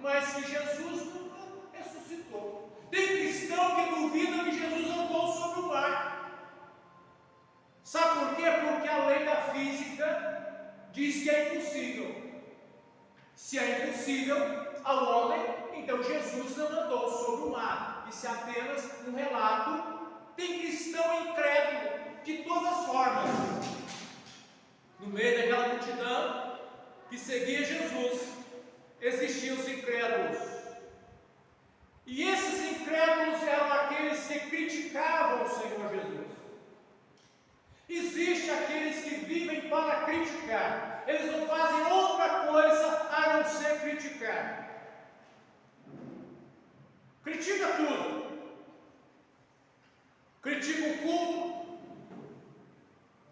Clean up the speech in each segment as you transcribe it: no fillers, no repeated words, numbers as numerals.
mas que Jesus nunca ressuscitou. Tem cristão que duvida que Jesus andou sobre o mar. Sabe por quê? Porque a lei da física diz que é impossível. Se é impossível ao homem, então Jesus não andou sobre o mar. Isso é apenas um relato. Tem cristão incrédulo de todas as formas. No meio daquela multidão que seguia Jesus, existiam os incrédulos. E esses incrédulos eram aqueles que criticavam o Senhor Jesus. Existem aqueles que vivem para criticar. Eles não fazem outra coisa a não ser criticar. Critica tudo. Critica o culto.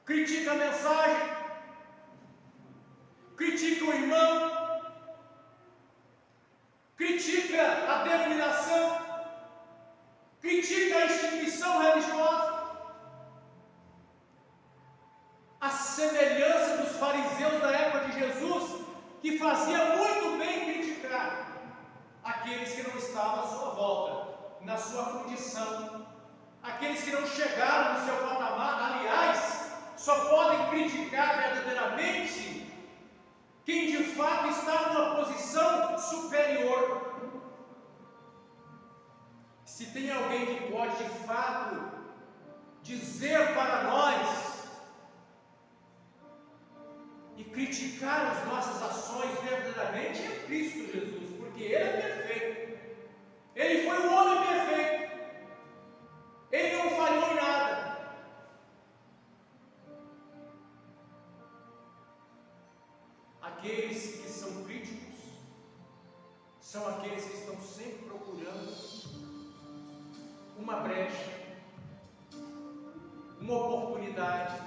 Critica a mensagem. Critica o irmão. Critica a denominação. Critica a instituição religiosa. A semelhança dos fariseus da época de Jesus, que fazia muito bem criticar aqueles que não estavam à sua volta, na sua condição, aqueles que não chegaram no seu patamar. Aliás, só podem criticar verdadeiramente quem de fato está numa posição superior. Se tem alguém que pode de fato dizer para nós e criticar as nossas ações verdadeiramente, é Cristo Jesus, porque Ele é perfeito. Ele foi um homem perfeito. Ele não falhou em nada. Aqueles que são críticos são aqueles que estão sempre procurando uma brecha, uma oportunidade,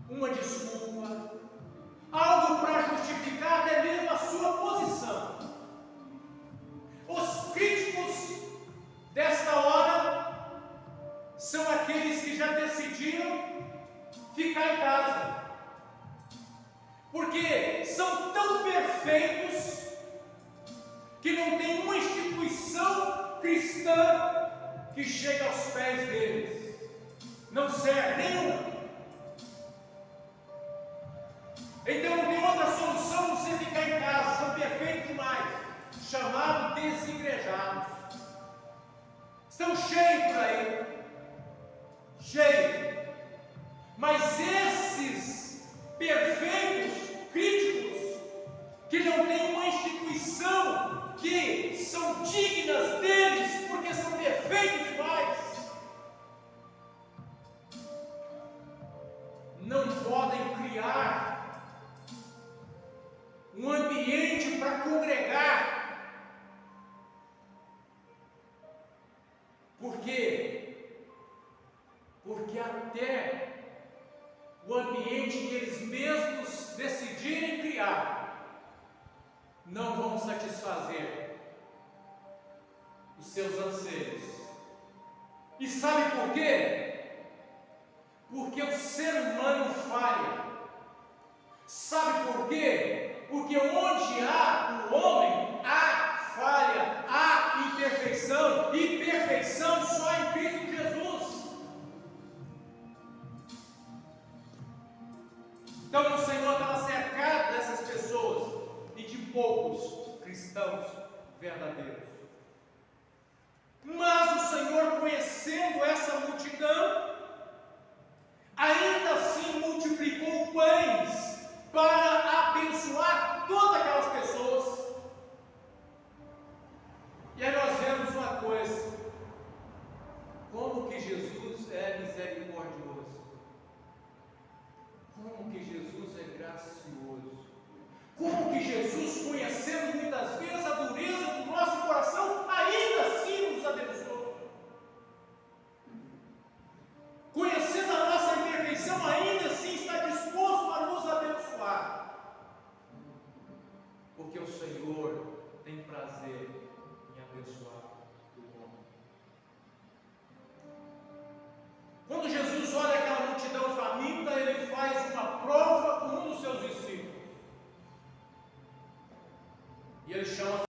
uma desculpa, algo para justificar até mesmo a sua posição. Os críticos desta hora são aqueles que já decidiram ficar em casa, porque são tão perfeitos que não tem uma instituição cristã que chega aos pés deles. Não serve nenhuma. Então não tem outra solução não ser ficar em casa. São perfeitos demais, chamados desigrejados. Estão cheios por aí, cheios. Mas esses perfeitos críticos, que não têm uma instituição que são dignas deles, porque são perfeitos demais, não podem criar um ambiente para congregar. Por quê? Porque até o ambiente que eles mesmos decidirem criar não vão satisfazer os seus anseios. E sabe por quê? Porque o ser humano falha. Sabe por quê? Porque onde há o homem, há falha, há imperfeição, e perfeição só em Cristo Jesus. Então o Senhor estava cercado dessas pessoas e de poucos cristãos verdadeiros. Mas o Senhor, conhecendo essa multidão, ainda assim multiplicou pães para abençoar todas aquelas pessoas. E aí nós vemos uma coisa: como que Jesus é misericordioso, como que Jesus é gracioso, como que Jesus, conhecendo muitas